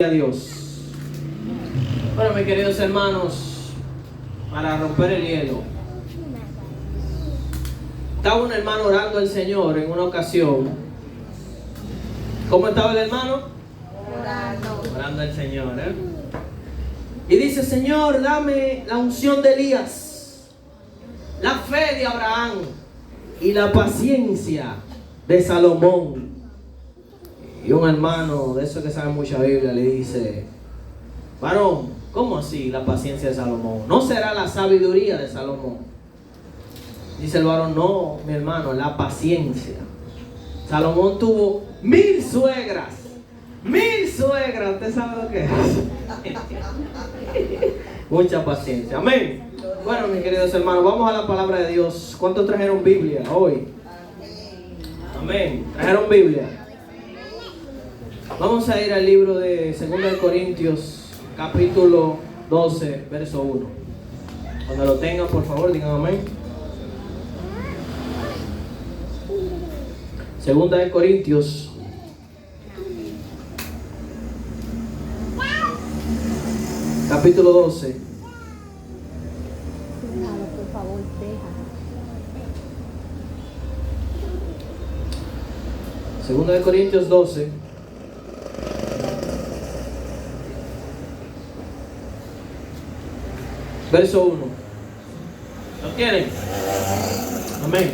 A Dios. Bueno, mis queridos hermanos, para romper el hielo, estaba un hermano orando al Señor en una ocasión. ¿Cómo estaba el hermano? Orando al Señor, Y dice: Señor, dame la unción de Elías, la fe de Abraham y la paciencia de Salomón. Y un hermano de esos que sabe mucha Biblia le dice: varón, ¿cómo así la paciencia de Salomón? ¿No será la sabiduría de Salomón? Dice el varón: no, mi hermano, la paciencia. Salomón tuvo 1000 suegras. 1000 suegras, ¿usted sabe lo que es? Mucha paciencia, amén. Bueno, mis queridos hermanos, vamos a la palabra de Dios. ¿Cuántos trajeron Biblia hoy? Amén. ¿Trajeron Biblia? Vamos a ir al libro de 2 Corintios, capítulo 12, verso 1. Cuando lo tengan, por favor, digan amén. 2 Corintios, capítulo 12. Por favor, deja. 2 Corintios 12. Verso 1. ¿Lo tienen? Amén.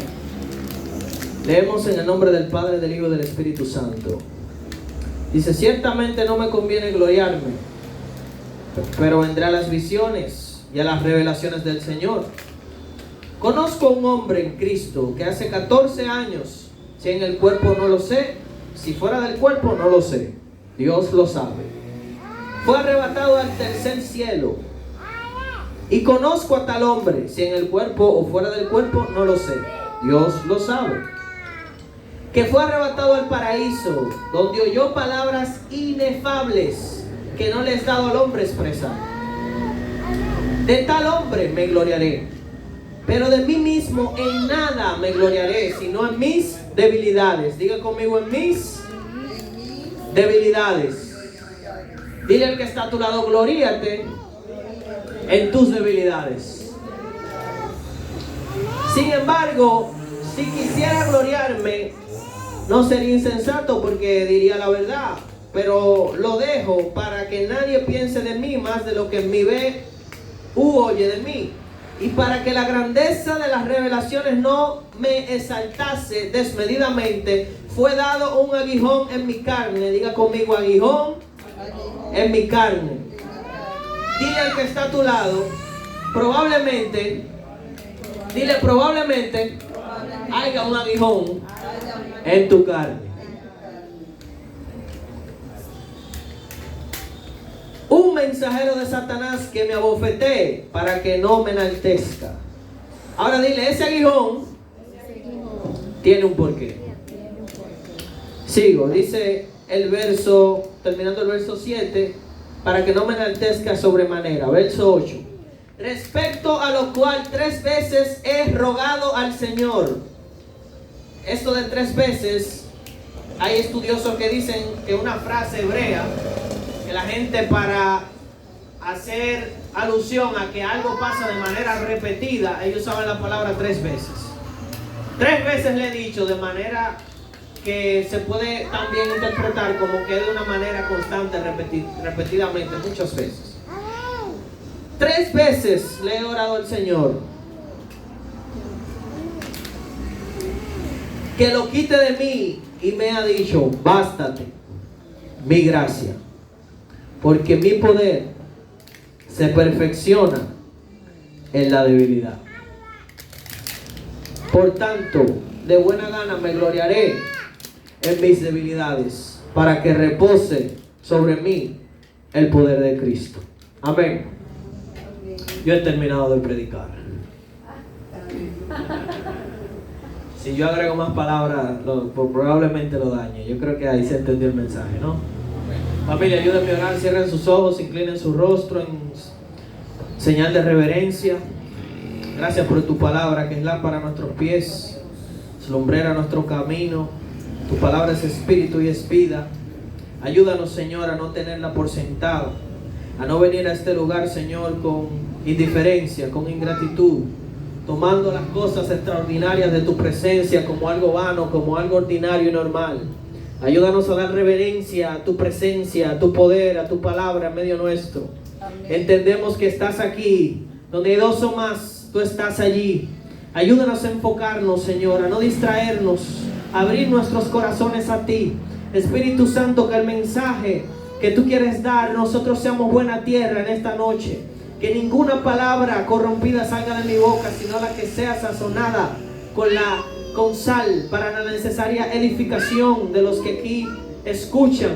Leemos en el nombre del Padre, del Hijo y del Espíritu Santo. Dice: ciertamente no me conviene gloriarme, pero vendré a las visiones y a las revelaciones del Señor. Conozco a un hombre en Cristo que hace 14 años, si en el cuerpo no lo sé, si fuera del cuerpo no lo sé, Dios lo sabe, fue arrebatado al tercer cielo. Y conozco a tal hombre, si en el cuerpo o fuera del cuerpo, no lo sé, Dios lo sabe, que fue arrebatado al paraíso, donde oyó palabras inefables que no le es dado al hombre expresar. De tal hombre me gloriaré, pero de mí mismo en nada me gloriaré, sino en mis debilidades. Diga conmigo: en mis debilidades. Dile al que está a tu lado: gloríate en tus debilidades. Sin embargo, si quisiera gloriarme, no sería insensato, porque diría la verdad, pero lo dejo para que nadie piense de mí más de lo que en mí ve u oye de mí, y para que la grandeza de las revelaciones no me exaltase desmedidamente, fue dado un aguijón en mi carne. Diga conmigo: aguijón en mi carne. Dile al que está a tu lado: probablemente haya un aguijón en tu carne. Un mensajero de Satanás que me abofetee para que no me enaltezca. Ahora dile: ese aguijón tiene un porqué. Sigo, dice el verso, terminando el verso 7, para que no me enaltezca sobremanera. Verso 8. Respecto a lo cual 3 veces he rogado al Señor. Esto de 3 veces, hay estudiosos que dicen que una frase hebrea, que la gente, para hacer alusión a que algo pasa de manera repetida, ellos usaban la palabra 3 veces. 3 veces le he dicho, de manera que se puede también interpretar como que de una manera constante, repetidamente, muchas veces. 3 veces le he orado al Señor que lo quite de mí, y me ha dicho: bástate mi gracia, porque mi poder se perfecciona en la debilidad. Por tanto, de buena gana me gloriaré en mis debilidades, para que repose sobre mí el poder de Cristo. Amén. Yo he terminado de predicar. Si yo agrego más palabras, probablemente lo dañe. Yo creo que ahí se entendió el mensaje, ¿no? Familia, ayúdenme a orar. Cierren sus ojos, inclinen su rostro en señal de reverencia. Gracias por tu palabra, que es lámpara a nuestros pies, es lumbrera a nuestro camino. Tu palabra es espíritu y es vida. Ayúdanos, Señor, a no tenerla por sentado, a no venir a este lugar, Señor, con indiferencia, con ingratitud, tomando las cosas extraordinarias de tu presencia como algo vano, como algo ordinario y normal. Ayúdanos a dar reverencia a tu presencia, a tu poder, a tu palabra en medio nuestro. Entendemos que estás aquí, donde hay dos o más, tú estás allí. Ayúdanos a enfocarnos, Señor, a no distraernos, a abrir nuestros corazones a ti. Espíritu Santo, que el mensaje que tú quieres dar, nosotros seamos buena tierra en esta noche. Que ninguna palabra corrompida salga de mi boca, sino la que sea sazonada con sal para la necesaria edificación de los que aquí escuchan.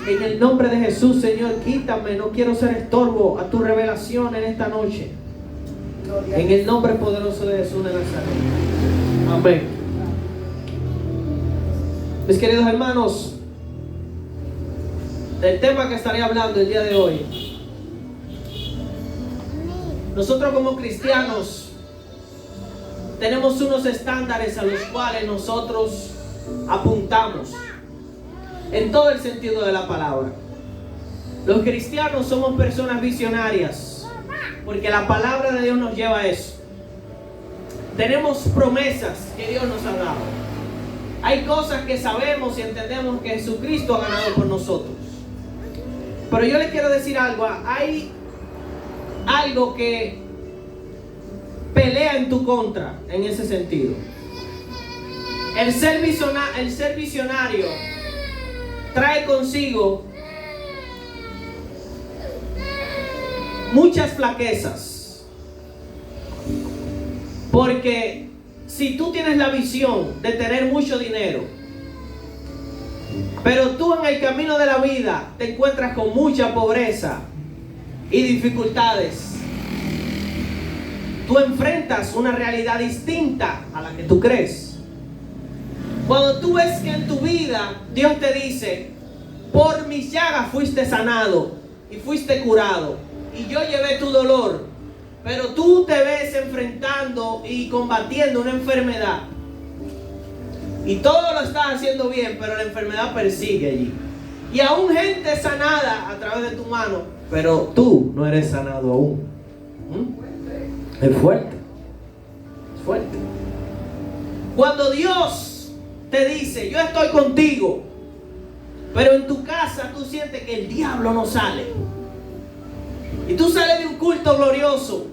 En el nombre de Jesús, Señor, quítame, no quiero ser estorbo a tu revelación en esta noche. En el nombre poderoso de Jesús de Nazaret. Amén. Mis queridos hermanos, del tema que estaré hablando el día de hoy, nosotros como cristianos tenemos unos estándares a los cuales nosotros apuntamos en todo el sentido de la palabra. Los cristianos somos personas visionarias, porque la palabra de Dios nos lleva a eso. Tenemos promesas que Dios nos ha dado. Hay cosas que sabemos y entendemos que Jesucristo ha ganado por nosotros. Pero yo les quiero decir algo. Hay algo que pelea en tu contra en ese sentido. El ser visionario trae consigo muchas flaquezas. Porque si tú tienes la visión de tener mucho dinero, pero tú en el camino de la vida te encuentras con mucha pobreza y dificultades, tú enfrentas una realidad distinta a la que tú crees. Cuando tú ves que en tu vida Dios te dice: por mis llagas fuiste sanado y fuiste curado, y yo llevé tu dolor, pero tú te ves enfrentando y combatiendo una enfermedad, y todo lo estás haciendo bien, pero la enfermedad persigue allí, y aún gente sanada a través de tu mano, pero tú no eres sanado aún. Es fuerte. Es fuerte. Cuando Dios te dice: yo estoy contigo, pero en tu casa tú sientes que el diablo no sale, y tú sales de un culto glorioso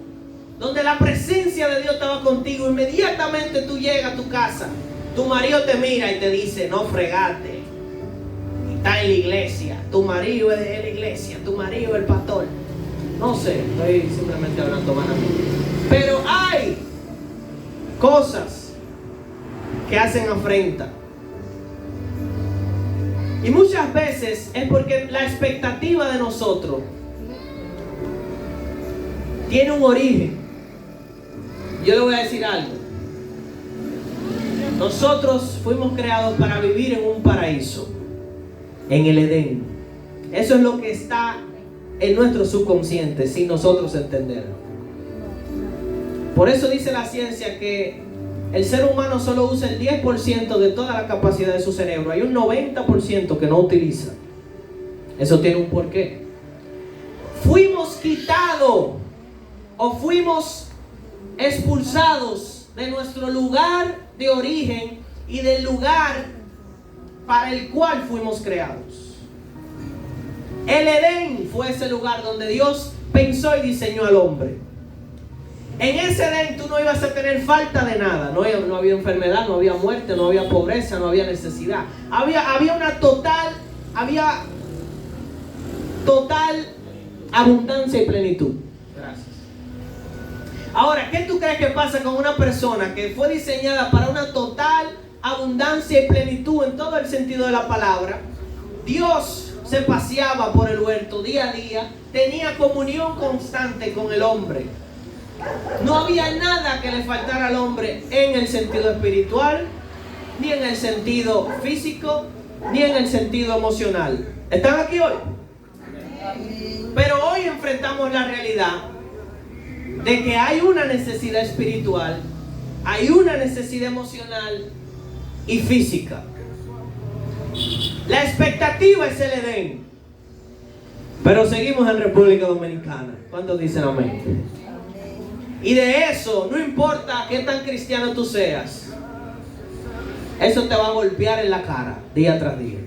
donde la presencia de Dios estaba contigo, inmediatamente tú llegas a tu casa, tu marido te mira y te dice: no fregate, está en la iglesia, tu marido es de la iglesia, tu marido es el pastor. No sé, estoy simplemente hablando vanamente. Pero hay cosas que hacen afrenta. Y muchas veces es porque la expectativa de nosotros tiene un origen. Yo le voy a decir algo. Nosotros fuimos creados para vivir en un paraíso, en el Edén. Eso es lo que está en nuestro subconsciente, sin nosotros entenderlo. Por eso dice la ciencia que el ser humano solo usa el 10% de toda la capacidad de su cerebro. Hay un 90% que no utiliza. Eso tiene un porqué. Fuimos quitados o fuimos expulsados de nuestro lugar de origen y del lugar para el cual fuimos creados. El Edén fue ese lugar donde Dios pensó y diseñó al hombre. En ese Edén tú no ibas a tener falta de nada. No había enfermedad, no había muerte, no había pobreza, no había necesidad. Había total abundancia y plenitud. Gracias. Ahora, ¿qué tú crees que pasa con una persona que fue diseñada para una total abundancia y plenitud en todo el sentido de la palabra? Dios se paseaba por el huerto día a día, tenía comunión constante con el hombre. No había nada que le faltara al hombre en el sentido espiritual, ni en el sentido físico, ni en el sentido emocional. ¿Están aquí hoy? Pero hoy enfrentamos la realidad de que hay una necesidad espiritual, hay una necesidad emocional y física. La expectativa es el Edén. Pero seguimos en República Dominicana. ¿Cuántos dicen amén? Y de eso, no importa qué tan cristiano tú seas, eso te va a golpear en la cara día tras día.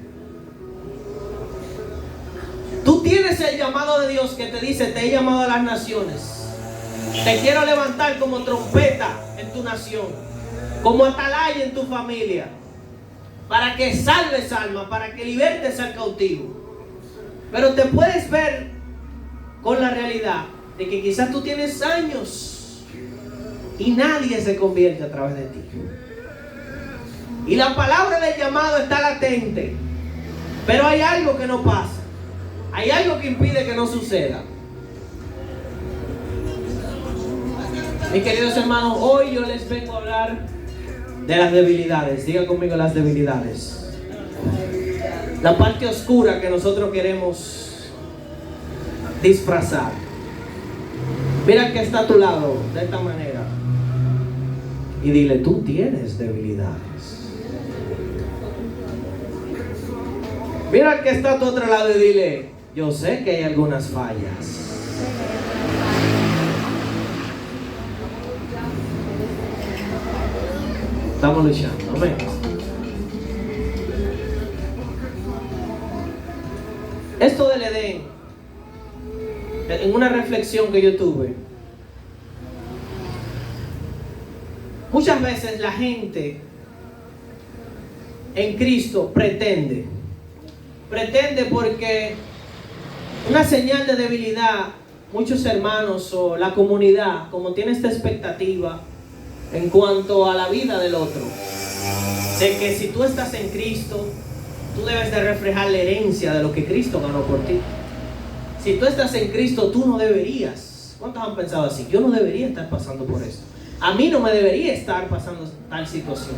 Tú tienes el llamado de Dios que te dice: te he llamado a las naciones, te quiero levantar como trompeta en tu nación, como atalaya en tu familia, para que salves almas, para que libertes al cautivo. Pero te puedes ver con la realidad de que quizás tú tienes años y nadie se convierte a través de ti. Y la palabra del llamado está latente, pero hay algo que no pasa. Hay algo que impide que no suceda. Mis queridos hermanos, hoy yo les vengo a hablar de las debilidades. Diga conmigo: las debilidades. La parte oscura que nosotros queremos disfrazar. Mira que está a tu lado de esta manera y dile: tú tienes debilidades. Mira al que está a tu otro lado y dile: yo sé que hay algunas fallas. Estamos luchando, amén. Esto del Edén, en una reflexión que yo tuve, muchas veces la gente en Cristo pretende porque una señal de debilidad, muchos hermanos o la comunidad, como tiene esta expectativa en cuanto a la vida del otro, de que si tú estás en Cristo, tú debes de reflejar la herencia de lo que Cristo ganó por ti. Si tú estás en Cristo, tú no deberías. ¿Cuántos han pensado así? Yo no debería estar pasando por esto. A mí no me debería estar pasando tal situación.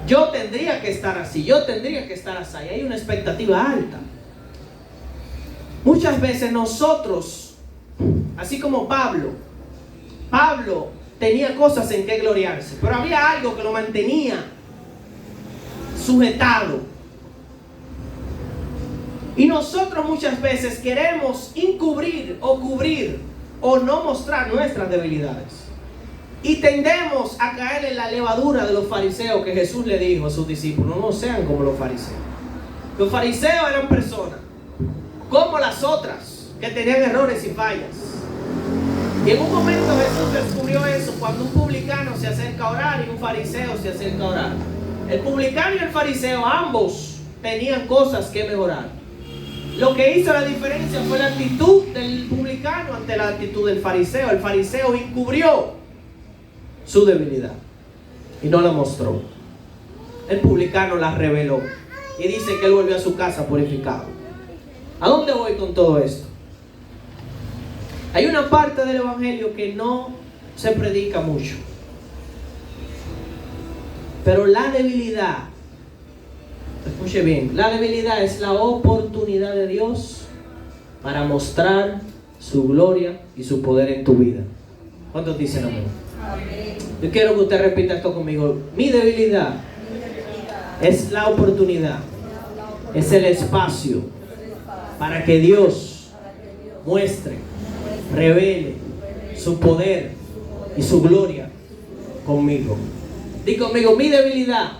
Yo tendría que estar así, yo tendría que estar así. Hay una expectativa alta. Muchas veces nosotros, así como Pablo tenía cosas en que gloriarse, pero había algo que lo mantenía sujetado. Y nosotros muchas veces queremos encubrir o cubrir o no mostrar nuestras debilidades. Y tendemos a caer en la levadura de los fariseos, que Jesús le dijo a sus discípulos: no sean como los fariseos. Los fariseos eran personas como las otras, que tenían errores y fallas. Y en un momento Jesús descubrió eso cuando un publicano se acerca a orar y un fariseo se acerca a orar. El publicano y el fariseo, ambos tenían cosas que mejorar. Lo que hizo la diferencia fue la actitud del publicano ante la actitud del fariseo. El fariseo encubrió su debilidad y no la mostró. El publicano la reveló y dice que él volvió a su casa purificado. ¿A dónde voy con todo esto? Hay una parte del evangelio que no se predica mucho, pero la debilidad, escuche bien, la debilidad es la oportunidad de Dios para mostrar su gloria y su poder en tu vida. ¿Cuántos dicen amén? Yo quiero que usted repita esto conmigo. Mi debilidad es la oportunidad, es el espacio para que Dios muestre, revele su poder y su gloria conmigo. Di conmigo: mi debilidad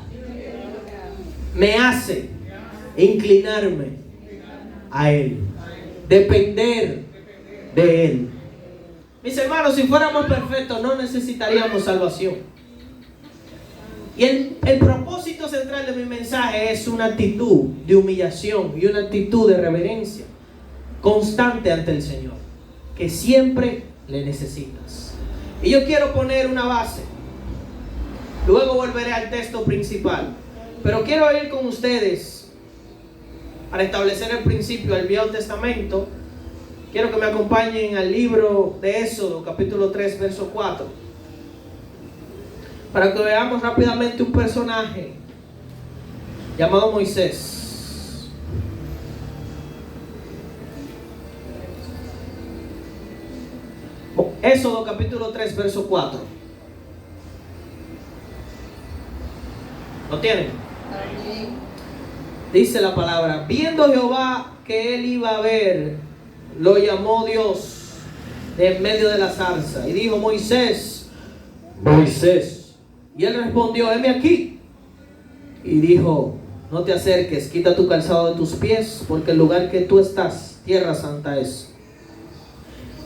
me hace inclinarme a Él, depender de Él. Mis hermanos, si fuéramos perfectos no necesitaríamos salvación. Y el propósito central de mi mensaje es una actitud de humillación y una actitud de reverencia constante ante el Señor, que siempre le necesitas. Y yo quiero poner una base, luego volveré al texto principal, pero quiero ir con ustedes para establecer el principio del Viejo Testamento. Quiero que me acompañen al libro de Éxodo, capítulo 3, verso 4, para que veamos rápidamente un personaje llamado Moisés. Éxodo capítulo 3, verso 4. ¿Lo tienen? Dice la palabra, viendo Jehová que él iba a ver, lo llamó Dios de en medio de la zarza y dijo, Moisés, Moisés. Y él respondió, heme aquí. Y dijo, no te acerques, quita tu calzado de tus pies, porque el lugar que tú estás, tierra santa es.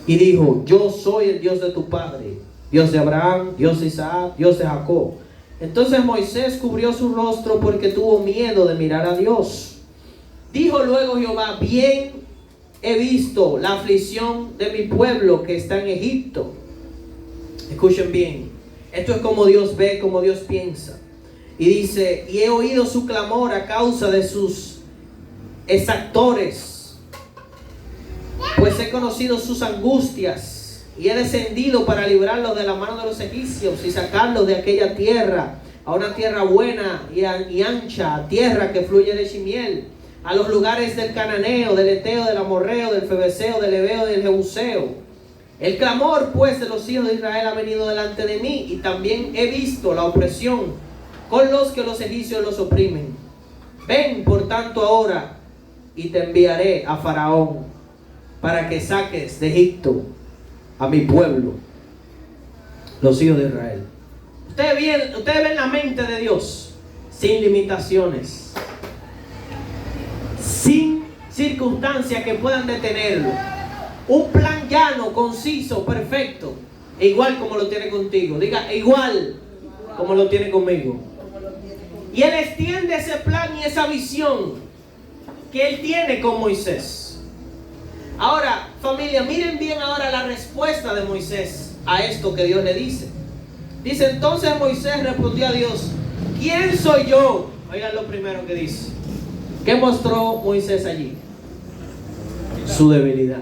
Y dijo, yo soy el Dios de tu padre, Dios de Abraham, Dios de Isaac, Dios de Jacob. Entonces Moisés cubrió su rostro porque tuvo miedo de mirar a Dios. Dijo luego Jehová, bien he visto la aflicción de mi pueblo que está en Egipto. Escuchen bien, esto es como Dios ve, como Dios piensa. Y dice, y he oído su clamor a causa de sus exactores, pues he conocido sus angustias, y he descendido para librarlos de la mano de los egipcios y sacarlos de aquella tierra a una tierra buena y ancha, tierra que fluye leche y miel, a los lugares del cananeo, del eteo, del amorreo, del febeseo, del heveo, del jebuseo. El clamor pues de los hijos de Israel ha venido delante de mí, y también he visto la opresión con los que los egipcios los oprimen. Ven por tanto ahora, y te enviaré a Faraón, para que saques de Egipto a mi pueblo, los hijos de Israel. Ustedes ven la mente de Dios, sin limitaciones, sin circunstancias que puedan detenerlo. Un plan llano, conciso, perfecto, e igual como lo tiene contigo. Diga, igual como lo tiene conmigo. Y Él extiende ese plan y esa visión que Él tiene con Moisés. Ahora, familia, miren bien ahora la respuesta de Moisés a esto que Dios le dice. Dice, entonces Moisés respondió a Dios, ¿quién soy yo? Oigan lo primero que dice. ¿Qué mostró Moisés allí? Su debilidad.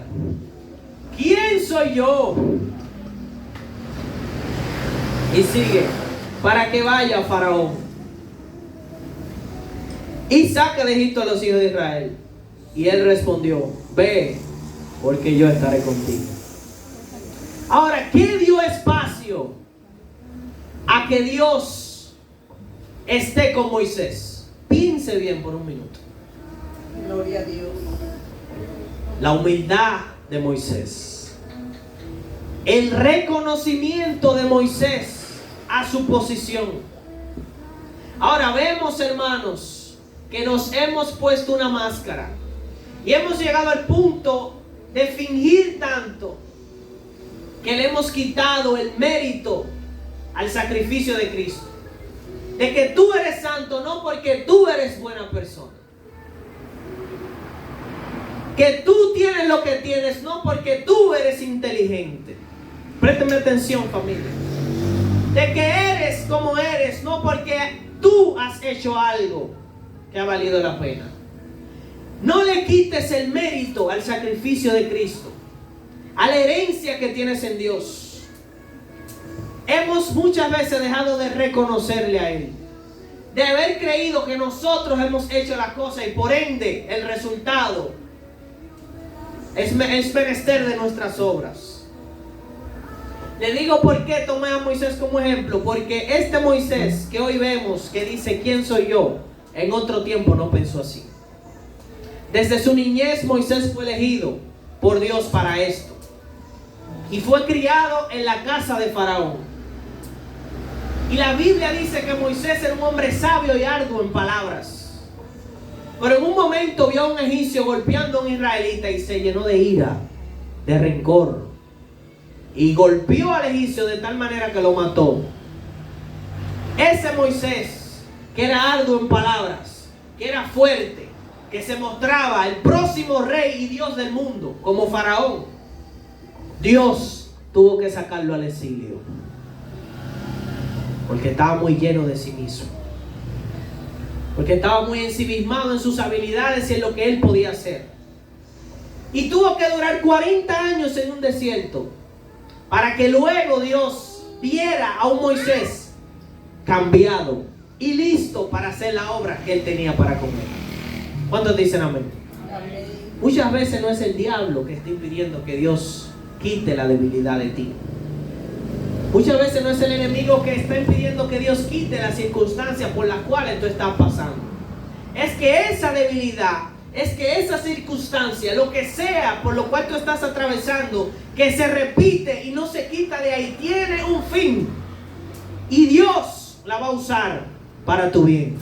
¿Quién soy yo? Y sigue, para que vaya Faraón y saque de Egipto a los hijos de Israel. Y él respondió, ve, porque yo estaré contigo. Ahora, ¿qué dio espacio a que Dios esté con Moisés? Piense bien por un minuto. Gloria a Dios. La humildad de Moisés, el reconocimiento de Moisés a su posición. Ahora vemos, hermanos, que nos hemos puesto una máscara y hemos llegado al punto de fingir tanto que le hemos quitado el mérito al sacrificio de Cristo. De que tú eres santo no porque tú eres buena persona. Que tú tienes lo que tienes no porque tú eres inteligente. Présteme atención, familia. De que eres como eres no porque tú has hecho algo que ha valido la pena. No le quites el mérito al sacrificio de Cristo, a la herencia que tienes en Dios. Hemos muchas veces dejado de reconocerle a Él, de haber creído que nosotros hemos hecho la cosa y por ende el resultado es menester de nuestras obras. Le digo por qué tomé a Moisés como ejemplo, porque este Moisés que hoy vemos que dice ¿quién soy yo? En otro tiempo no pensó así. Desde su niñez Moisés fue elegido por Dios para esto y fue criado en la casa de Faraón. Y la Biblia dice que Moisés era un hombre sabio y arduo en palabras, pero en un momento vio a un egipcio golpeando a un israelita y se llenó de ira, de rencor, y golpeó al egipcio de tal manera que lo mató. Ese Moisés, que era arduo en palabras, que era fuerte, que se mostraba el próximo rey y Dios del mundo, como Faraón, Dios tuvo que sacarlo al exilio, porque estaba muy lleno de sí mismo, porque estaba muy ensimismado en sus habilidades y en lo que él podía hacer. Y tuvo que durar 40 años en un desierto para que luego Dios viera a un Moisés cambiado y listo para hacer la obra que él tenía para comer. ¿Cuántos dicen amén? Amén. Muchas veces no es el diablo que está impidiendo que Dios quite la debilidad de ti. Muchas veces no es el enemigo que está impidiendo que Dios quite las circunstancias por las cuales tú estás pasando. es que esa debilidad, es que esa circunstancia, lo que sea por lo cual tú estás atravesando, que se repite y no se quita de ahí, tiene un fin. Y Dios la va a usar para tu bien.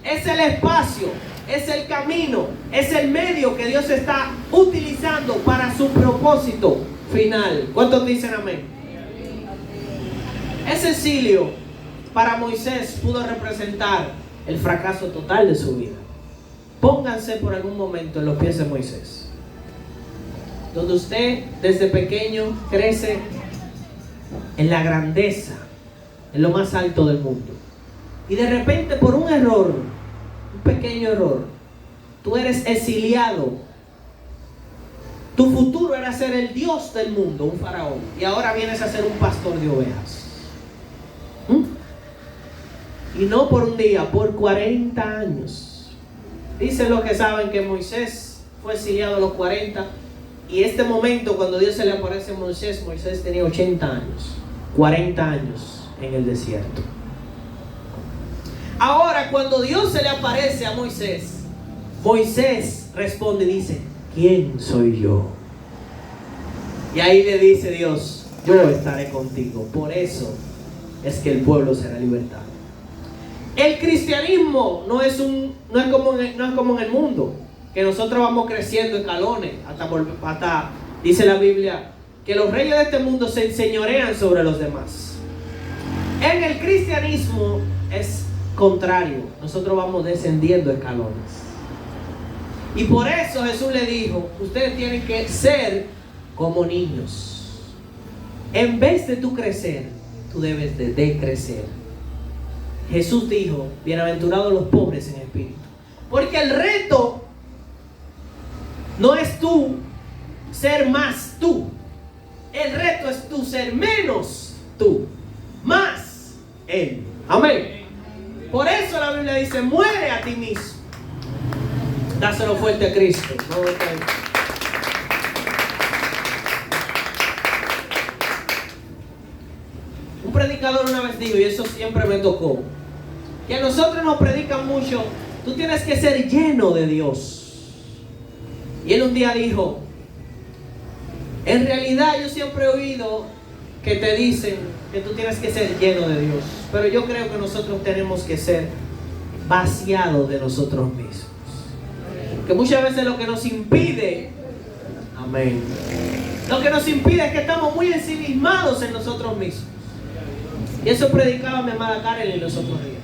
Es el espacio, es el camino, es el medio que Dios está utilizando para su propósito final. ¿Cuántos dicen amén? Ese exilio para Moisés pudo representar el fracaso total de su vida. Pónganse por algún momento en los pies de Moisés, donde usted desde pequeño crece en la grandeza, en lo más alto del mundo, y de repente por un error, un pequeño error, tú eres exiliado. Tu futuro era ser el Dios del mundo, un faraón, y ahora vienes a ser un pastor de ovejas. Y no por un día, por 40 años. Dicen los que saben que Moisés fue exiliado a los 40, y este momento cuando Dios se le aparece a Moisés, Moisés tenía 80 años, 40 años en el desierto. Ahora cuando Dios se le aparece a Moisés, Moisés responde y dice: ¿quién soy yo? Y ahí le dice Dios: yo estaré contigo. Por eso es que el pueblo será libertado. El cristianismo no es como en el mundo, que nosotros vamos creciendo escalones hasta dice la Biblia que los reyes de este mundo se enseñorean sobre los demás. En el cristianismo es contrario, nosotros vamos descendiendo escalones. Y por eso Jesús le dijo: ustedes tienen que ser como niños. En vez de tú crecer, tú debes de decrecer. Jesús dijo: bienaventurados los pobres en espíritu. Porque el reto no es tú ser más tú. El reto es tú ser menos tú, más Él. Amén. Por eso la Biblia dice: muere a ti mismo. Dáselo fuerte a Cristo. Un predicador una vez dijo, y eso siempre me tocó, que a nosotros nos predican mucho: tú tienes que ser lleno de Dios. Y él un día dijo: en realidad yo siempre he oído que te dicen que tú tienes que ser lleno de Dios, pero yo creo que nosotros tenemos que ser vaciados de nosotros mismos. Que muchas veces lo que nos impide, amén, lo que nos impide es que estamos muy ensimismados en nosotros mismos. Y eso predicaba mi amada Karen en los otros días.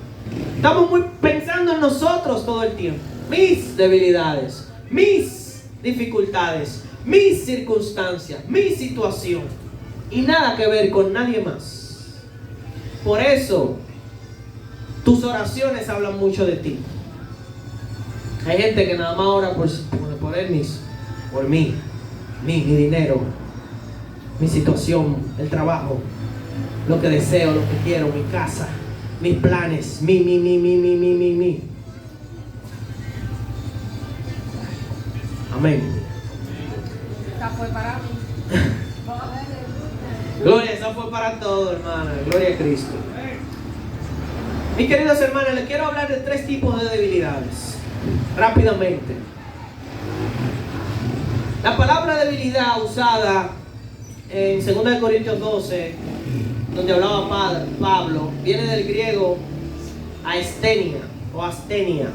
Estamos muy pensando en nosotros todo el tiempo. Mis debilidades, mis dificultades, mis circunstancias, mi situación. Y nada que ver con nadie más. Por eso, tus oraciones hablan mucho de ti. Hay gente que nada más ora por él mismo, por mí, mi dinero, mi situación, el trabajo, lo que deseo, lo que quiero, mi casa, mis planes, mi. Amén. Esta fue para mí. Gloria, esa fue para todos, hermana. Gloria a Cristo. Mis queridos hermanos, les quiero hablar de 3 tipos de debilidades. Rápidamente. La palabra debilidad usada en 2 Corintios 12, donde hablaba Pablo, viene del griego astenia o astenia,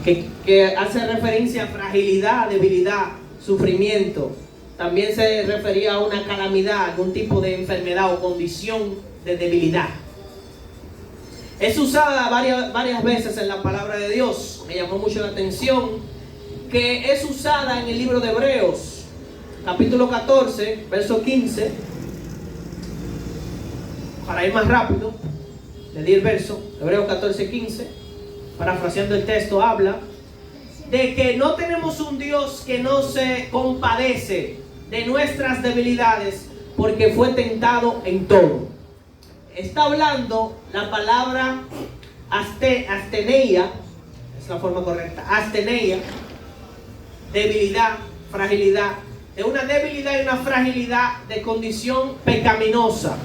que hace referencia a fragilidad, debilidad, sufrimiento. También se refería a una calamidad, algún tipo de enfermedad o condición de debilidad. Es usada varias veces en la palabra de Dios. Me llamó mucho la atención que es usada en el libro de Hebreos, capítulo 14, verso 15. Para ir más rápido, le di el verso, Hebreos 14, 15, parafraseando el texto, habla de que no tenemos un Dios que no se compadece de nuestras debilidades, porque fue tentado en todo. Está hablando la palabra asteneia, es la forma correcta, asteneia, debilidad, fragilidad, de una debilidad y una fragilidad de condición pecaminosa.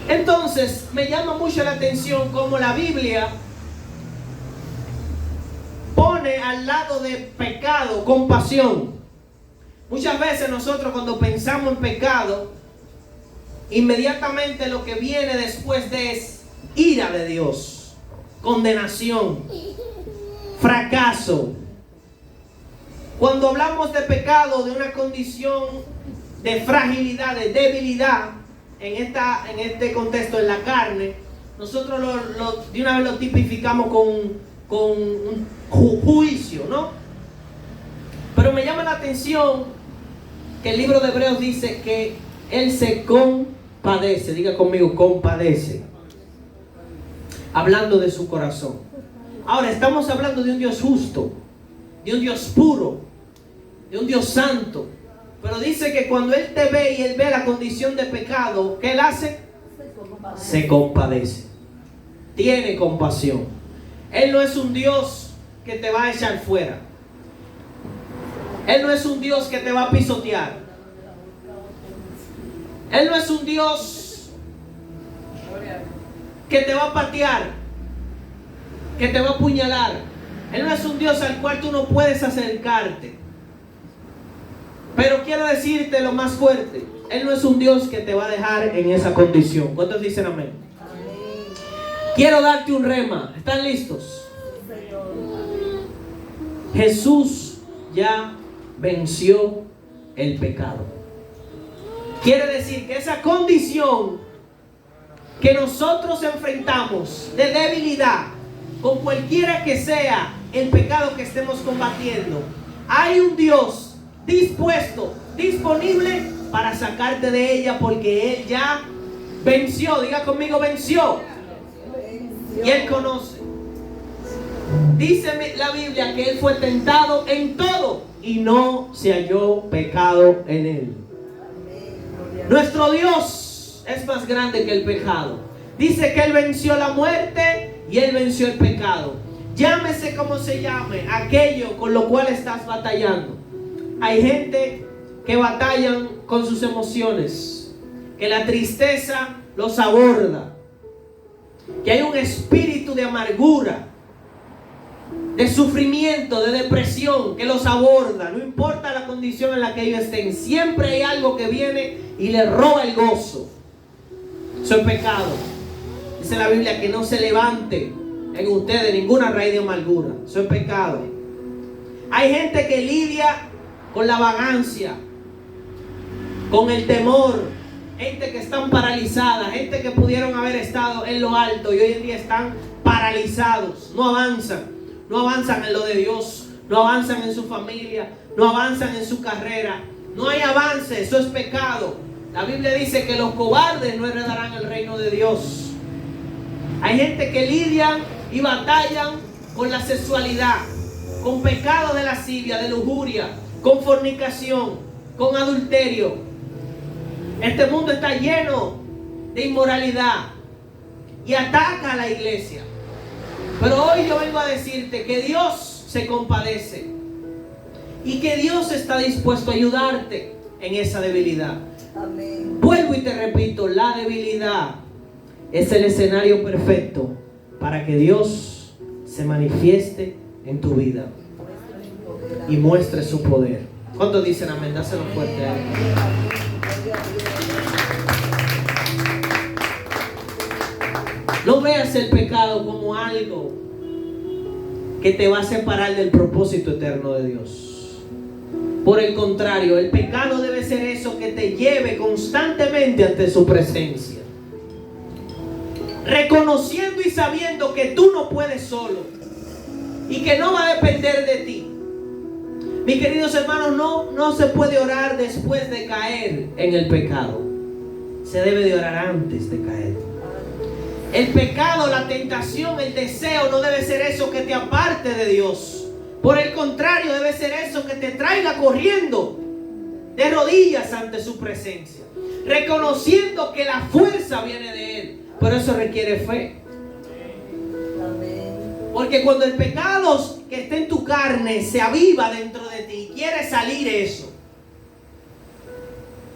Entonces me llama mucho la atención cómo la Biblia pone al lado de pecado compasión. Muchas veces nosotros cuando pensamos en pecado, inmediatamente lo que viene después de es ira de Dios, condenación, fracaso. Cuando hablamos de pecado, de una condición de fragilidad, de debilidad, en este contexto, en la carne, nosotros de una vez lo tipificamos con un juicio, ¿no? Pero me llama la atención que el libro de Hebreos dice que Él se compadece, diga conmigo, compadece, hablando de su corazón. Ahora, estamos hablando de un Dios justo, de un Dios puro, de un Dios santo. Pero dice que cuando Él te ve y Él ve la condición de pecado, ¿qué Él hace? Se compadece. Tiene compasión. Él no es un Dios que te va a echar fuera. Él no es un Dios que te va a pisotear. Él no es un Dios que te va a patear, que te va a apuñalar. Él no es un Dios al cual tú no puedes acercarte. Pero quiero decirte lo más fuerte: Él no es un Dios que te va a dejar en esa condición. ¿Cuántos dicen amén? Quiero darte un rema. ¿Están listos? Jesús ya venció el pecado. Quiere decir que esa condición que nosotros enfrentamos de debilidad, con cualquiera que sea el pecado que estemos combatiendo, hay un Dios dispuesto, disponible para sacarte de ella, porque Él ya venció. Diga conmigo, venció. Y Él conoce. Dice la Biblia que Él fue tentado en todo y no se halló pecado en Él. Nuestro Dios es más grande que el pecado. Dice que Él venció la muerte y Él venció el pecado. Llámese como se llame aquello con lo cual estás batallando. Hay gente que batallan con sus emociones, que la tristeza los aborda, que hay un espíritu de amargura, de sufrimiento, de depresión que los aborda. No importa la condición en la que ellos estén, siempre hay algo que viene y les roba el gozo. Eso es pecado. Dice la Biblia que no se levante en ustedes ninguna raíz de amargura. Eso es pecado. Hay gente que lidia con la vagancia, con el temor, gente que están paralizadas, gente que pudieron haber estado en lo alto y hoy en día están paralizados, no avanzan en lo de Dios, no avanzan en su familia, no avanzan en su carrera, no hay avance. Eso es pecado. La Biblia dice que los cobardes no heredarán el reino de Dios. Hay gente que lidian y batallan con la sexualidad, con pecado de lascivia, de lujuria, con fornicación, con adulterio. Este mundo está lleno de inmoralidad y ataca a la iglesia. Pero hoy yo vengo a decirte que Dios se compadece y que Dios está dispuesto a ayudarte en esa debilidad. Amén. Vuelvo y te repito, la debilidad es el escenario perfecto para que Dios se manifieste en tu vida y muestre su poder. ¿Cuántos dicen amén? Dáselo fuerte a Él. No veas el pecado como algo que te va a separar del propósito eterno de Dios. Por el contrario, el pecado debe ser eso que te lleve constantemente ante su presencia, reconociendo y sabiendo que tú no puedes solo y que no va a depender de ti. Mis queridos hermanos, no se puede orar después de caer en el pecado. Se debe de orar antes de caer. El pecado, la tentación, el deseo no debe ser eso que te aparte de Dios. Por el contrario, debe ser eso que te traiga corriendo de rodillas ante su presencia, reconociendo que la fuerza viene de Él. Pero eso requiere fe. Porque cuando el pecado que está en tu carne se aviva dentro de ti, quiere salir eso,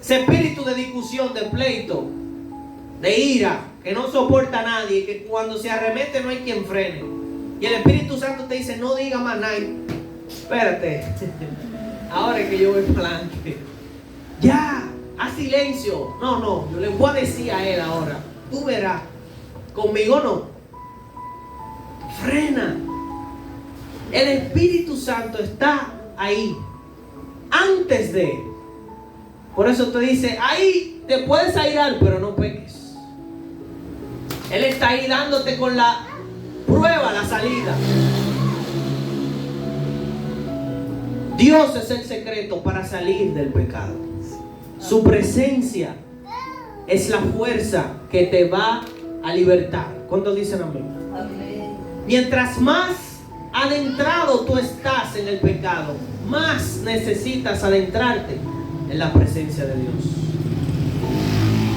ese espíritu de discusión, de pleito, de ira, que no soporta a nadie, que cuando se arremete no hay quien frene. Y el Espíritu Santo te dice, no diga más nada. Espérate. Ahora es que yo voy para adelante. Ya, haz silencio. No, yo le voy a decir a él ahora. Tú verás. Conmigo no. Frena. El Espíritu Santo está ahí. Antes de. Por eso te dice, ahí te puedes airar, pero no peques. Él está ahí dándote con la prueba, la salida. Dios es el secreto para salir del pecado. Su presencia es la fuerza que te va a libertar. ¿Cuántos dicen amén? Amén. Mientras más adentrado tú estás en el pecado, más necesitas adentrarte en la presencia de Dios.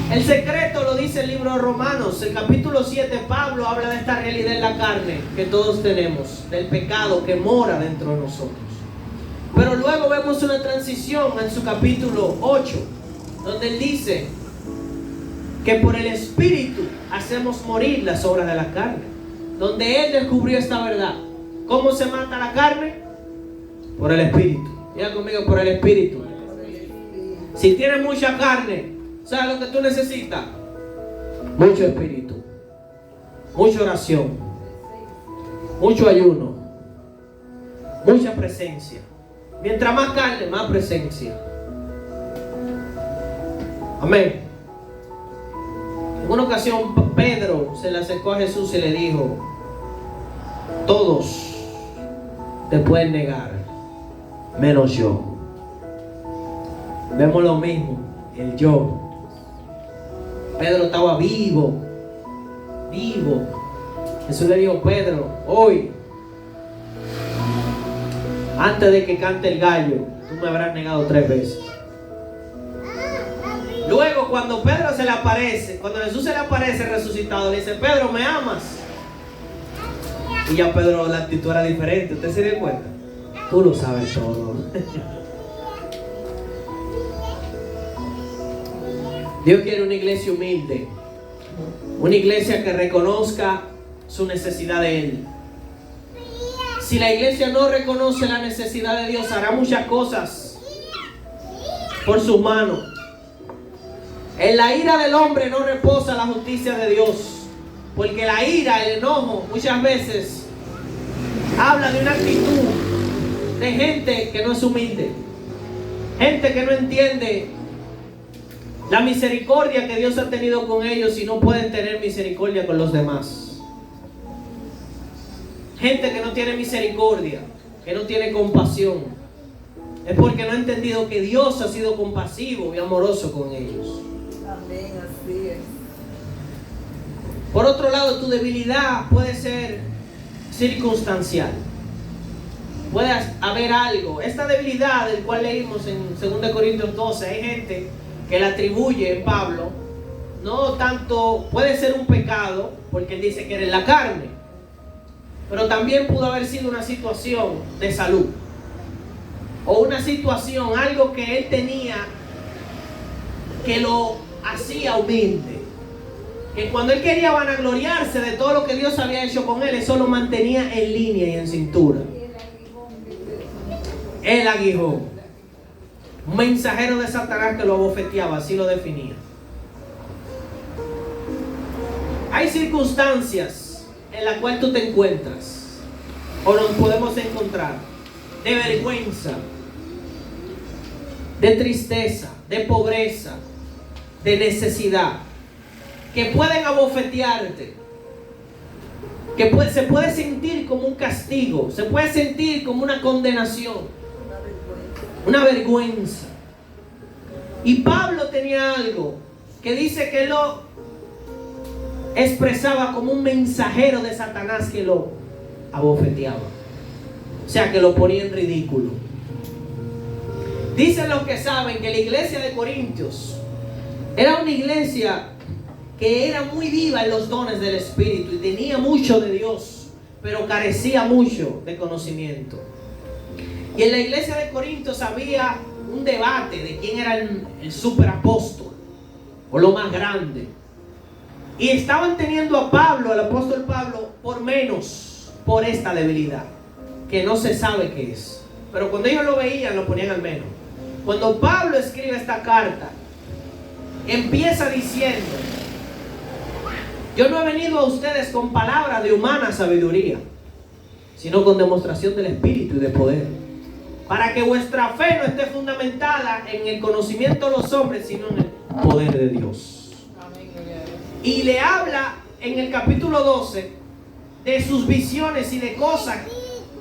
El secreto lo dice el libro de Romanos, el capítulo 7. Pablo habla de esta realidad en la carne que todos tenemos, del pecado que mora dentro de nosotros. Pero luego vemos una transición en su capítulo 8, donde él dice que por el Espíritu hacemos morir las obras de la carne, donde él descubrió esta verdad. ¿Cómo se mata la carne? Por el Espíritu. Diga conmigo, por el Espíritu. Si tienes mucha carne, ¿sabes lo que tú necesitas? Mucho Espíritu, mucha oración, mucho ayuno, mucha presencia. Mientras más carne, más presencia. Amén. En una ocasión Pedro se le acercó a Jesús y le dijo: todos te pueden negar, menos yo. Vemos lo mismo, el yo. Pedro estaba vivo. Jesús le dijo: Pedro, hoy, antes de que cante el gallo, tú me habrás negado 3 veces. Luego, cuando Pedro se le aparece, cuando Jesús se le aparece resucitado, le dice: Pedro, ¿me amas? Y ya Pedro, la actitud era diferente. ¿Usted se dio cuenta? Tú lo sabes todo. Dios quiere una iglesia humilde, una iglesia que reconozca su necesidad de Él. Si la iglesia no reconoce la necesidad de Dios, hará muchas cosas por sus manos. En la ira del hombre no reposa la justicia de Dios, porque la ira, el enojo, muchas veces habla de una actitud de gente que no es humilde, gente que no entiende la misericordia que Dios ha tenido con ellos y no pueden tener misericordia con los demás. Gente que no tiene misericordia, que no tiene compasión, es porque no ha entendido que Dios ha sido compasivo y amoroso con ellos. Amén, así es. Por otro lado, tu debilidad puede ser circunstancial. Puede haber algo. Esta debilidad del cual leímos en 2 Corintios 12, hay gente que la atribuye Pablo, no tanto, puede ser un pecado, porque él dice que era en la carne, pero también pudo haber sido una situación de salud, o una situación, algo que él tenía que lo hacía humilde, que cuando él quería vanagloriarse de todo lo que Dios había hecho con él, eso lo mantenía en línea y en cintura. El aguijón. Un mensajero de Satanás que lo abofeteaba, así lo definía. Hay circunstancias en las cuales tú te encuentras, o nos podemos encontrar, de vergüenza, de tristeza, de pobreza, de necesidad, que pueden abofetearte, que se puede sentir como un castigo, se puede sentir como una condenación, una vergüenza. Y Pablo tenía algo que dice que lo expresaba como un mensajero de Satanás que lo abofeteaba, o sea, que lo ponía en ridículo. Dicen los que saben que la iglesia de Corintios era una iglesia que era muy viva en los dones del Espíritu y tenía mucho de Dios, pero carecía mucho de conocimiento. Y en la iglesia de Corintios había un debate de quién era el superapóstol o lo más grande. Y estaban teniendo a Pablo, al apóstol Pablo, por menos. por esta debilidad, que no se sabe qué es. Pero cuando ellos lo veían, lo ponían al menos. Cuando Pablo escribe esta carta, empieza diciendo: yo no he venido a ustedes con palabras de humana sabiduría, sino con demostración del Espíritu y de poder, para que vuestra fe no esté fundamentada en el conocimiento de los hombres, sino en el poder de Dios. Y le habla en el capítulo 12 de sus visiones y de cosas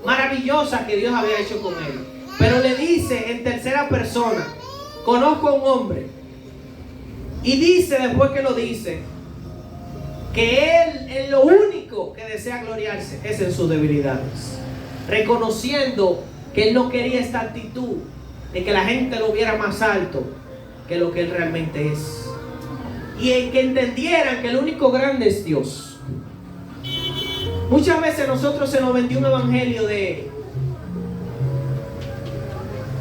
maravillosas que Dios había hecho con él. Pero le dice en tercera persona: conozco a un hombre. Y dice, después que lo dice, que él en lo único que desea gloriarse es en sus debilidades, reconociendo que él no quería esta actitud de que la gente lo viera más alto que lo que él realmente es, y en que entendieran que el único grande es Dios. Muchas veces nosotros se nos vendió un evangelio de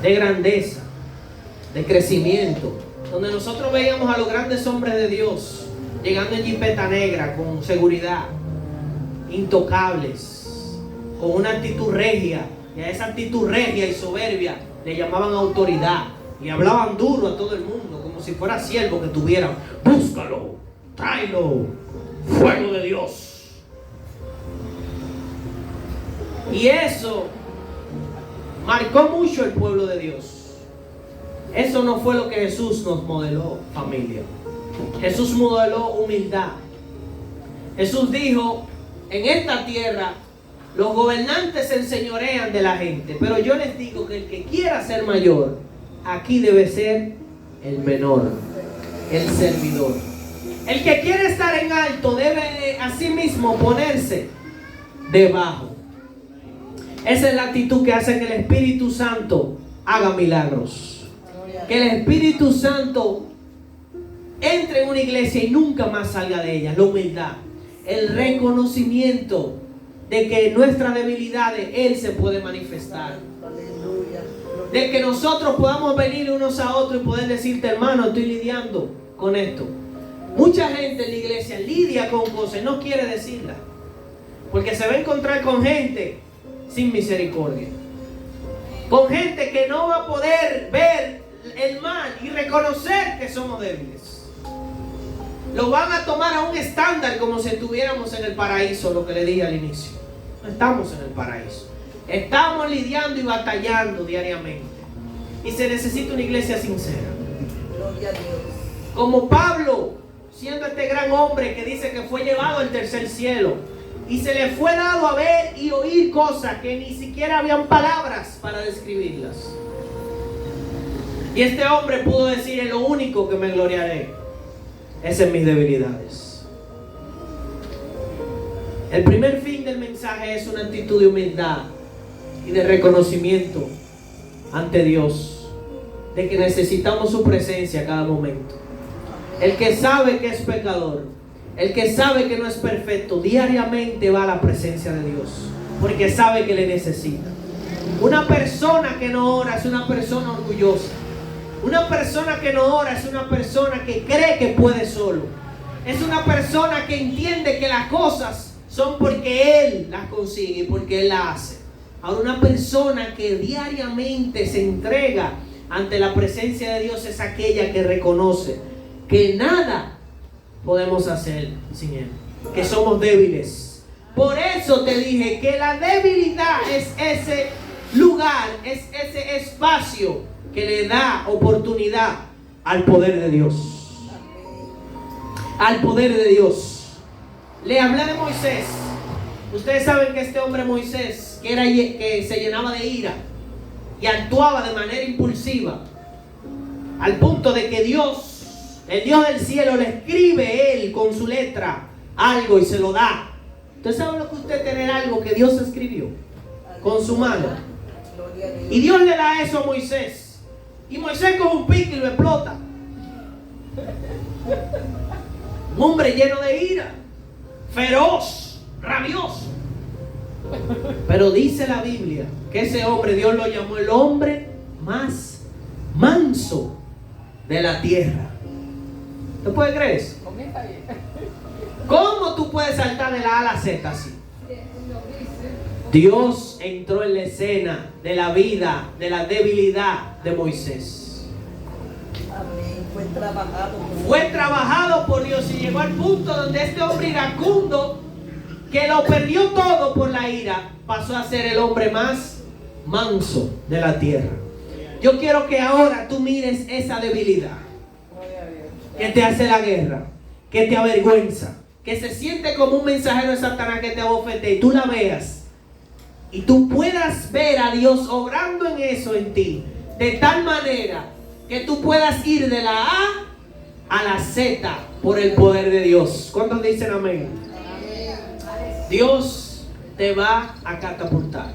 grandeza, de crecimiento, donde nosotros veíamos a los grandes hombres de Dios llegando en jipeta negra, con seguridad, intocables, con una actitud regia, y a esa actitud regia y soberbia le llamaban autoridad, y hablaban duro a todo el mundo, como si fuera siervo que tuvieran: búscalo, tráelo, fuego de Dios. Y eso marcó mucho el pueblo de Dios. Eso no fue lo que Jesús nos modeló, familia. Jesús modeló humildad. Jesús dijo: en esta tierra los gobernantes se enseñorean de la gente, pero yo les digo que el que quiera ser mayor, aquí debe ser el menor, el servidor. El que quiere estar en alto debe asimismo ponerse debajo. Esa es la actitud que hace que el Espíritu Santo haga milagros. Que el Espíritu Santo entre en una iglesia y nunca más salga de ella. La humildad, el reconocimiento de que en nuestras debilidades Él se puede manifestar. De que nosotros podamos venir unos a otros y poder decirte: hermano, estoy lidiando con esto. Mucha gente en la iglesia lidia con cosas y no quiere decirlas, porque se va a encontrar con gente sin misericordia, con gente que no va a poder ver el mal y reconocer que somos débiles. Lo van a tomar a un estándar como si estuviéramos en el paraíso, lo que le dije al inicio. No estamos en el paraíso. Estamos lidiando y batallando diariamente. Y se necesita una iglesia sincera. Gloria a Dios. Como Pablo, siendo este gran hombre que dice que fue llevado al tercer cielo, y se le fue dado a ver y oír cosas que ni siquiera habían palabras para describirlas. Y este hombre pudo decir: en lo único que me gloriaré es en mis debilidades. El primer fin del mensaje es una actitud de humildad y de reconocimiento ante Dios, de que necesitamos su presencia a cada momento. El que sabe que es pecador, el que sabe que no es perfecto, diariamente va a la presencia de Dios, porque sabe que le necesita. Una persona que no ora es una persona orgullosa. Una persona que no ora es una persona que cree que puede solo. Es una persona que entiende que las cosas son porque Él las consigue y porque Él las hace. Ahora, una persona que diariamente se entrega ante la presencia de Dios es aquella que reconoce que nada podemos hacer sin Él, que somos débiles. Por eso te dije que la debilidad es ese lugar, es ese espacio que le da oportunidad al poder de Dios. Al poder de Dios. Le hablé de Moisés. Ustedes saben que este hombre Moisés, que se llenaba de ira y actuaba de manera impulsiva, al punto de que Dios, el Dios del cielo, le escribe él con su letra algo y se lo da. ¿Ustedes saben lo que usted tener algo que Dios escribió con su mano? Y Dios le da eso a Moisés. Y Moisés coge un pico y lo explota. Un hombre lleno de ira, feroz, rabioso. Pero dice la Biblia que ese hombre Dios lo llamó el hombre más manso de la tierra. ¿Te puedes creer eso? ¿Cómo tú puedes saltar de la A a la Z así? Dios entró en la escena de la vida, de la debilidad de Moisés. Amén. Fue trabajado por Dios y llegó al punto donde este hombre iracundo, que lo perdió todo por la ira, pasó a ser el hombre más manso de la tierra. Yo quiero que ahora tú mires esa debilidad que te hace la guerra, que te avergüenza, que se siente como un mensajero de Satanás que te abofetea, y tú la veas y tú puedas ver a Dios obrando en eso en ti, de tal manera que tú puedas ir de la A a la Z por el poder de Dios. ¿Cuántos dicen amén? Dios te va a catapultar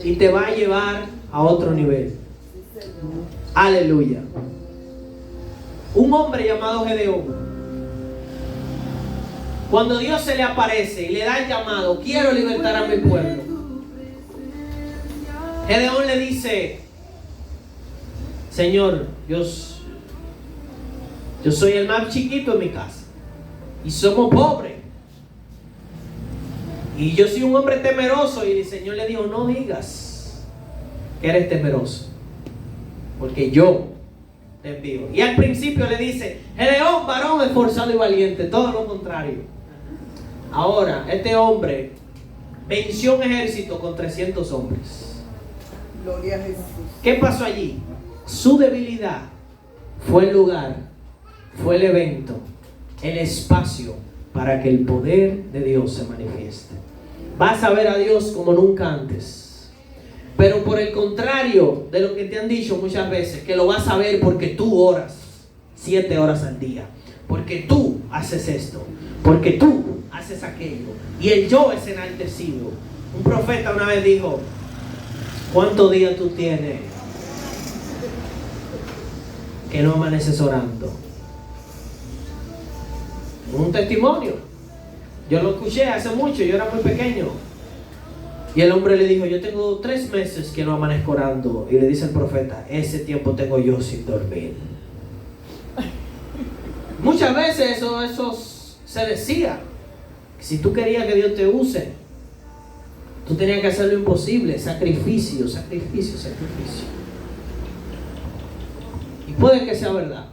y te va a llevar a otro nivel. Aleluya. Un hombre llamado Gedeón, cuando Dios se le aparece y le da el llamado, quiero libertar a mi pueblo, Gedeón le dice: Señor, yo soy el más chiquito en mi casa y somos pobres y yo soy un hombre temeroso. Y el Señor le dijo: no digas que eres temeroso, porque yo te envío. Y al principio le dice: Gedeón, varón esforzado y valiente. Todo lo contrario. Ahora, este hombre venció un ejército con 300 hombres. Gloria a Jesús. ¿Qué pasó allí? Su debilidad fue el lugar, fue el evento, el espacio para que el poder de Dios se manifieste. Vas a ver a Dios como nunca antes. Pero por el contrario de lo que te han dicho muchas veces, que lo vas a ver porque tú oras 7 horas al día, porque tú haces esto, porque tú haces aquello, y el yo es enaltecido. Un profeta una vez dijo: ¿cuántos días tú tienes que no amaneces orando? Un testimonio. Yo lo escuché hace mucho, yo era muy pequeño. Y el hombre le dijo: yo tengo 3 meses que no amanezco orando. Y le dice el profeta: ese tiempo tengo yo sin dormir. Muchas veces eso se decía. Si tú querías que Dios te use, tú tenías que hacer lo imposible. Sacrificio, sacrificio, sacrificio. Y puede que sea verdad,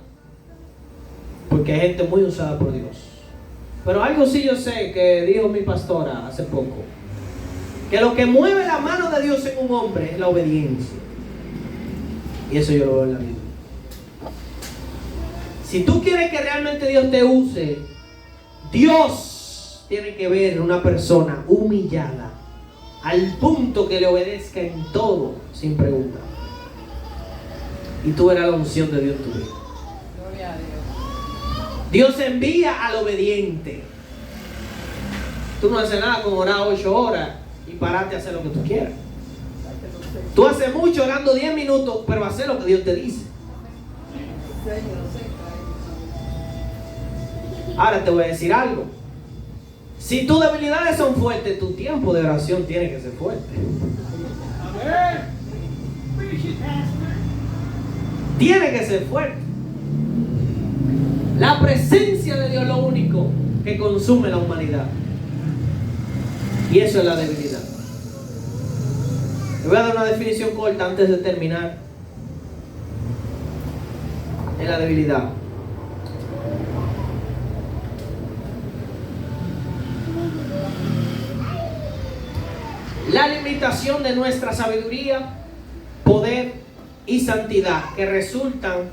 porque hay gente muy usada por Dios. Pero algo sí yo sé que dijo mi pastora hace poco: que lo que mueve la mano de Dios en un hombre es la obediencia. Y eso yo lo veo en la Biblia. Si tú quieres que realmente Dios te use, Dios tiene que ver una persona humillada, al punto que le obedezca en todo, sin preguntar. Y tú verás la unción de Dios en tu vida. Gloria a Dios. Dios envía al obediente. Tú no haces nada con orar 8 horas y pararte a hacer lo que tú quieras. Tú haces mucho orando 10 minutos, pero hacer lo que Dios te dice. Ahora te voy a decir algo. Si tus debilidades son fuertes, tu tiempo de oración tiene que ser fuerte. Tiene que ser fuerte. La presencia de Dios es lo único que consume la humanidad. Y eso es la debilidad. Le voy a dar una definición corta antes de terminar. Es la debilidad: la limitación de nuestra sabiduría, poder y santidad que resultan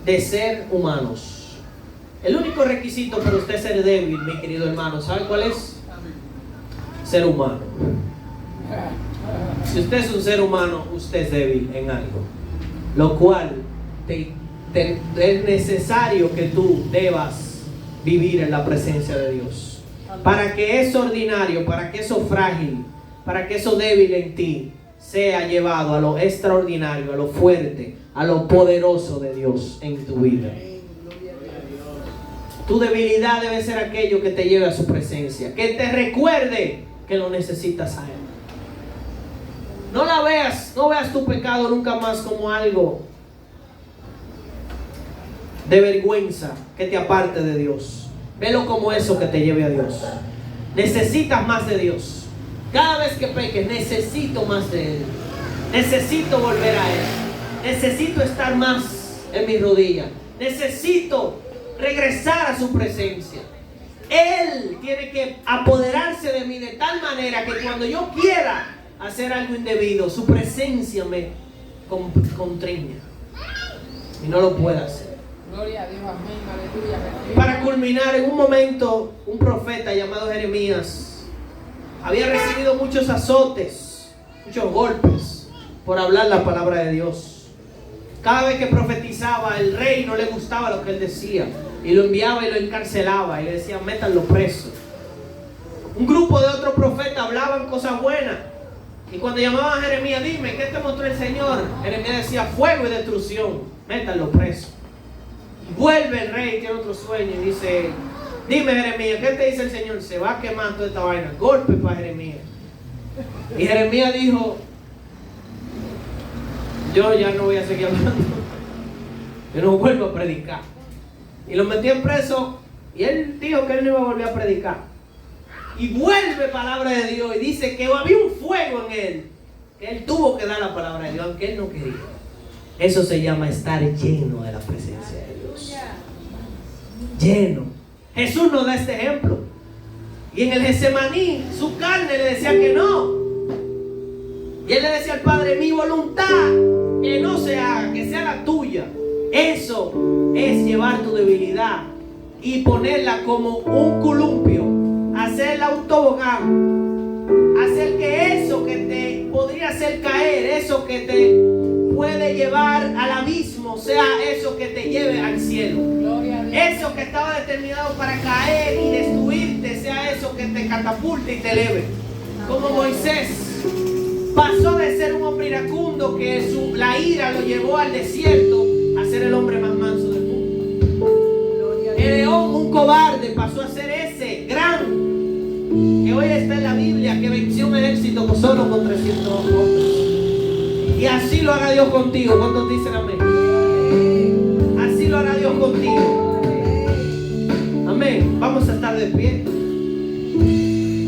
de ser humanos. El único requisito para usted ser débil, mi querido hermano, ¿sabe cuál es? Ser humano. Si usted es un ser humano, usted es débil en algo, lo cual es necesario que tú debas vivir en la presencia de Dios, para que eso ordinario, para que eso frágil, para que eso débil en ti sea llevado a lo extraordinario, a lo fuerte, a lo poderoso de Dios en tu vida. Tu debilidad debe ser aquello que te lleve a su presencia, que te recuerde que lo necesitas a Él. No veas tu pecado nunca más como algo de vergüenza que te aparte de Dios. Velo como eso que te lleve a Dios. Necesitas más de Dios. Cada vez que peque, necesito más de Él. Necesito volver a Él. Necesito estar más en mis rodillas. Necesito regresar a su presencia. Él tiene que apoderarse de mí de tal manera que cuando yo quiera hacer algo indebido, su presencia me constriña y no lo pueda hacer. Gloria a Dios, amén, aleluya. Para culminar, en un momento, un profeta llamado Jeremías había recibido muchos azotes, muchos golpes por hablar la palabra de Dios. Cada vez que profetizaba, el rey no le gustaba lo que él decía y lo enviaba y lo encarcelaba y le decían, métanlo preso. Un grupo de otros profetas hablaban cosas buenas y cuando llamaban a Jeremías, dime, ¿qué te mostró el Señor? Jeremías decía, fuego y destrucción, métanlo preso. Y vuelve el rey, tiene otro sueño y dice, dime Jeremías, ¿qué te dice el Señor? Se va a quemar toda esta vaina. Golpe para Jeremías. Y Jeremías dijo, yo ya no voy a seguir hablando. Yo no vuelvo a predicar. Y lo metí preso y él dijo que él no iba a volver a predicar. Y vuelve palabra de Dios y dice que había un fuego en él, que él tuvo que dar la palabra de Dios aunque él no quería. Eso se llama estar lleno de la presencia de Dios. Lleno. Jesús nos da este ejemplo. Y en el Getsemaní su carne le decía que no. Y él le decía al Padre, mi voluntad que no se haga, que sea la tuya. Eso es llevar tu debilidad y ponerla como un columpio, hacerla un tobogán, hacer que eso que te podría hacer caer, eso que te puede llevar al abismo, sea eso que te lleve al cielo. Eso que estaba determinado para caer y destruirte, sea eso que te catapulte y te eleve. Como Moisés pasó de ser un hombre iracundo que la ira lo llevó al desierto a ser el hombre más manso del mundo. Gedeón, un cobarde, pasó a ser ese gran que hoy está en la Biblia, que venció un ejército solo con 300 hombres. Y así lo hará Dios contigo. ¿Cuántos dicen amén? Así lo hará Dios contigo. Amén. Vamos a estar de pie.